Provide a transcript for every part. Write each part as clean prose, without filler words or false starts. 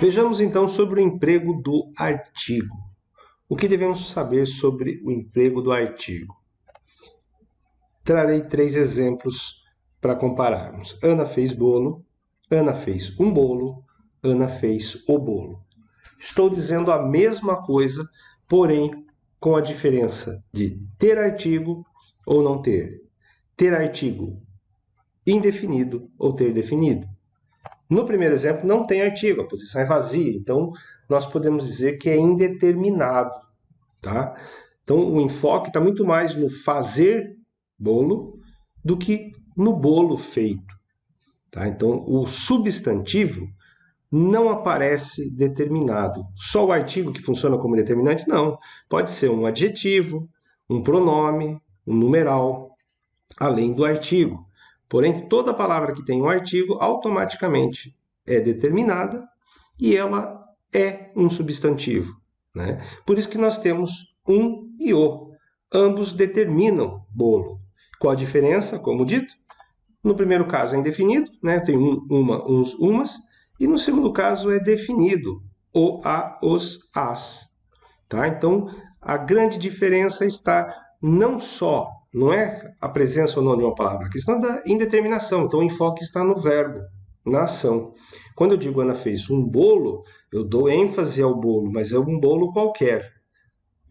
Vejamos então sobre o emprego do artigo. O que devemos saber sobre o emprego do artigo? Trarei 3 exemplos para compararmos. Ana fez bolo, Ana fez um bolo, Ana fez o bolo. Estou dizendo a mesma coisa, porém com a diferença de ter artigo ou não ter. Ter artigo indefinido ou ter definido. No primeiro exemplo, não tem artigo, a posição é vazia, então nós podemos dizer que é indeterminado. Tá? Então o enfoque está muito mais no fazer bolo do que no bolo feito. Tá? Então o substantivo não aparece determinado. Só o artigo que funciona como determinante? Não. Pode ser um adjetivo, um pronome, um numeral, além do artigo. Porém, toda palavra que tem um artigo automaticamente é determinada e ela é um substantivo. Né? Por isso que nós temos um e o. Ambos determinam bolo. Qual a diferença? Como dito, no primeiro caso é indefinido, né? Tem um, uma, uns, umas. E no segundo caso é definido, o, a, os, as. Tá? Então, a grande diferença está não só, não é a presença ou não de uma palavra, a questão da indeterminação. Então, o enfoque está no verbo, na ação. Quando eu digo Ana fez um bolo, eu dou ênfase ao bolo, mas é um bolo qualquer.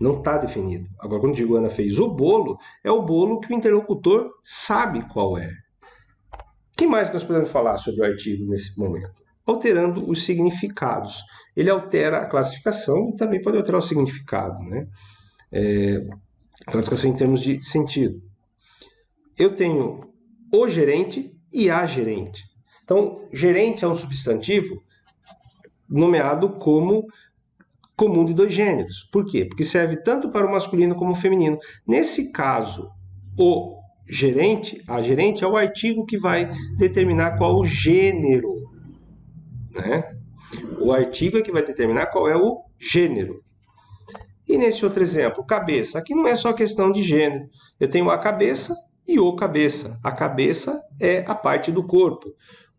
Não está definido. Agora, quando eu digo Ana fez o bolo, é o bolo que o interlocutor sabe qual é. O que mais nós podemos falar sobre o artigo nesse momento? Alterando os significados. Ele altera a classificação e também pode alterar o significado, né? Classificação em termos de sentido. Eu tenho o gerente e a gerente. Então, gerente é um substantivo nomeado como comum de 2 gêneros. Por quê? Porque serve tanto para o masculino como o feminino. Nesse caso, o gerente, a gerente é o artigo que vai determinar qual o gênero. Né? O artigo é que vai determinar qual é o gênero. E nesse outro exemplo, cabeça. Aqui não é só questão de gênero. Eu tenho a cabeça e o cabeça. A cabeça é a parte do corpo.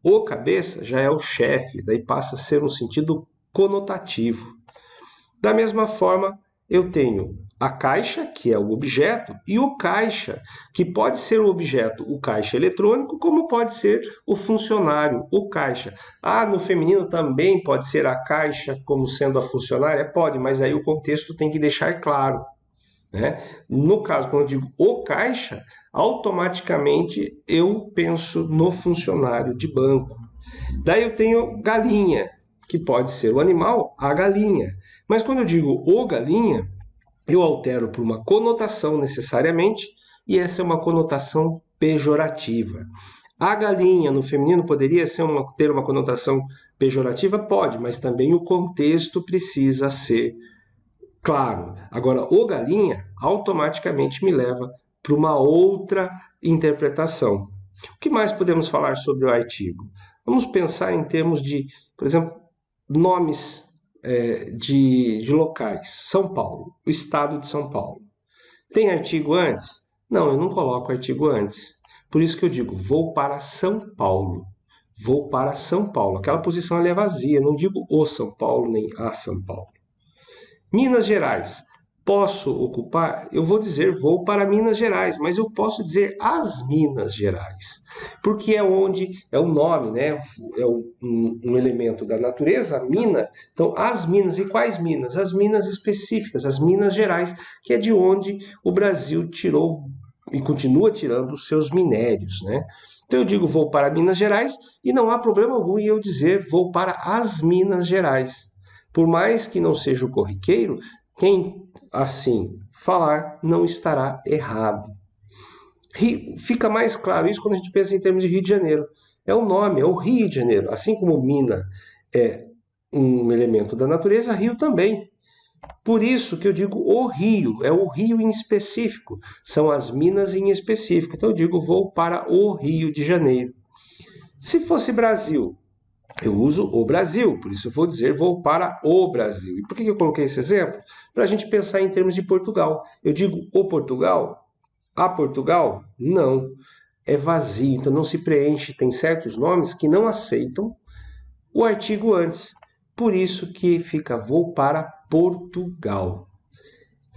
O cabeça já é o chefe, daí passa a ser um sentido conotativo. Da mesma forma, eu tenho a caixa, que é o objeto, e o caixa, que pode ser o objeto, o caixa eletrônico, como pode ser o funcionário, o caixa. No feminino também pode ser a caixa como sendo a funcionária? Pode, mas aí o contexto tem que deixar claro. Né? No caso, quando eu digo o caixa, automaticamente eu penso no funcionário de banco. Daí eu tenho galinha, que pode ser o animal, a galinha. Mas quando eu digo o galinha, eu altero por uma conotação necessariamente, e essa é uma conotação pejorativa. A galinha no feminino poderia ter uma conotação pejorativa? Pode, mas também o contexto precisa ser claro. Agora, o galinha automaticamente me leva para uma outra interpretação. O que mais podemos falar sobre o artigo? Vamos pensar em termos de, por exemplo, nomes de locais. São Paulo, o estado de São Paulo. Tem artigo antes? Não, eu não coloco artigo antes. Por isso que eu digo, vou para São Paulo. Vou para São Paulo. Aquela posição ali é vazia, não digo o São Paulo, nem a São Paulo. Minas Gerais. Posso ocupar? Eu vou dizer vou para Minas Gerais, mas eu posso dizer as Minas Gerais, porque é onde é o nome, né? É um elemento da natureza, a mina. Então, as minas. E quais minas? As minas específicas, as Minas Gerais, que é de onde o Brasil tirou e continua tirando os seus minérios, né? Então, eu digo vou para Minas Gerais e não há problema algum em eu dizer vou para as Minas Gerais. Por mais que não seja o corriqueiro, quem assim falar não estará errado. Fica mais claro isso quando a gente pensa em termos de Rio de Janeiro. É o nome, é o Rio de Janeiro. Assim como Mina é um elemento da natureza, Rio também. Por isso que eu digo o Rio, é o Rio em específico. São as Minas em específico. Então eu digo vou para o Rio de Janeiro. Se fosse Brasil, eu uso o Brasil, por isso eu vou dizer vou para o Brasil. E por que eu coloquei esse exemplo? Para a gente pensar em termos de Portugal. Eu digo o Portugal? A Portugal? Não. É vazio, então não se preenche. Tem certos nomes que não aceitam o artigo antes. Por isso que fica vou para Portugal.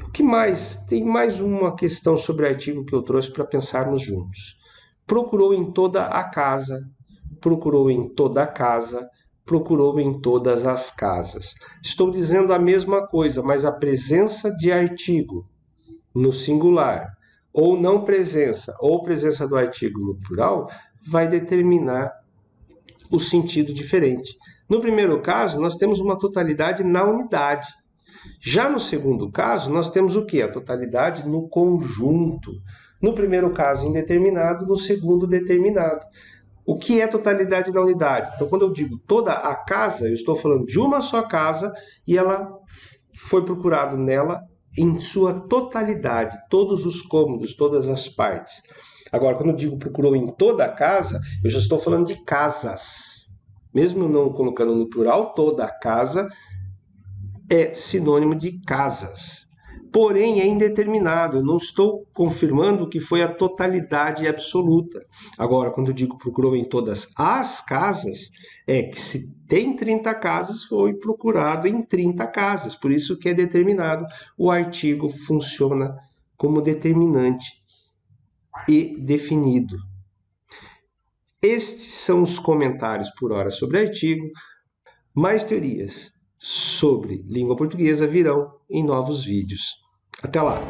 O que mais? Tem mais uma questão sobre o artigo que eu trouxe para pensarmos juntos. Procurou em toda a casa, procurou em toda a casa, procurou em todas as casas. Estou dizendo a mesma coisa, mas a presença de artigo no singular, ou não presença, ou presença do artigo no plural, vai determinar o sentido diferente. No primeiro caso, nós temos uma totalidade na unidade. Já no segundo caso, nós temos o quê? A totalidade no conjunto. No primeiro caso, indeterminado, no segundo, determinado. O que é totalidade na unidade? Então, quando eu digo toda a casa, eu estou falando de uma só casa e ela foi procurado nela em sua totalidade, todos os cômodos, todas as partes. Agora, quando eu digo procurou em toda a casa, eu já estou falando de casas. Mesmo não colocando no plural, toda a casa é sinônimo de casas. Porém, é indeterminado. Eu não estou confirmando que foi a totalidade absoluta. Agora, quando eu digo procurou em todas as casas, é que se tem 30 casas, foi procurado em 30 casas. Por isso que é determinado. O artigo funciona como determinante e definido. Estes são os comentários por hora sobre artigo. Mais teorias sobre língua portuguesa virão em novos vídeos. Até lá!